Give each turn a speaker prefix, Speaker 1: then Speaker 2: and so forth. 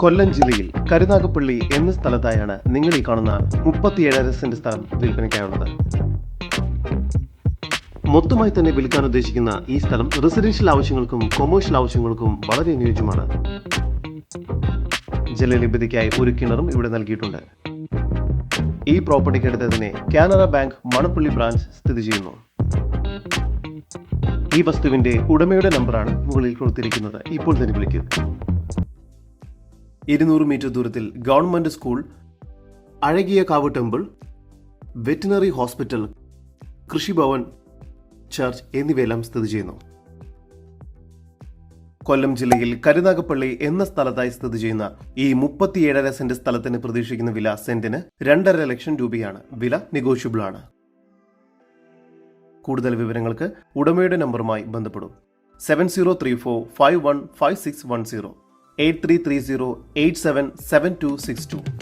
Speaker 1: കൊല്ലം ജില്ലയിൽ കരുനാഗപ്പള്ളി എന്ന സ്ഥലത്തായാണ് നിങ്ങൾ ഈ കാണുന്ന 37.5 സെന്റ് സ്ഥലം വിൽപ്പനയ്ക്കായുള്ളത്. മൊത്തമായി തന്നെ വിൽക്കാൻ ഉദ്ദേശിക്കുന്ന ഈ സ്ഥലം റെസിഡൻഷ്യൽ ആവശ്യങ്ങൾക്കും കൊമേഴ്ഷ്യൽ ആവശ്യങ്ങൾക്കും വളരെ അനുയോജ്യമാണ്. ജലലഭ്യതയ്ക്കായി ഒരു കിണറും ഇവിടെ നൽകിയിട്ടുണ്ട്. ഈ പ്രോപ്പർട്ടിക്കടുത്ത് തന്നെ കാനറ ബാങ്ക് മണപ്പള്ളി ബ്രാഞ്ച് സ്ഥിതി ചെയ്യുന്നു. ഈ വസ്തുവിന്റെ ഉടമയുടെ നമ്പറാണ് മുകളിൽ കൊടുത്തിരിക്കുന്നത്. ഇപ്പോൾ തന്നെ വിളിക്കുക. 200 മീറ്റർ ദൂരത്തിൽ government school, Azhakiyakavu temple, veterinary hospital, Krishibhavan, church എന്നിവയെല്ലാം സ്ഥിതി ചെയ്യുന്നു. കൊല്ലം ജില്ലയിൽ കരുനാഗപ്പള്ളി എന്ന സ്ഥലത്തായി സ്ഥിതി ചെയ്യുന്ന ഈ 37.5 സെന്റ് സ്ഥലത്തിന് പ്രതീക്ഷിക്കുന്ന വില സെന്റിന് 2.5 ലക്ഷം രൂപയാണ്. വില നെഗോഷ്യബിൾ ആണ്. കൂടുതൽ വിവരങ്ങൾക്ക് ഉടമയുടെ നമ്പറുമായി ബന്ധപ്പെടും. 7034515610, 8330877262.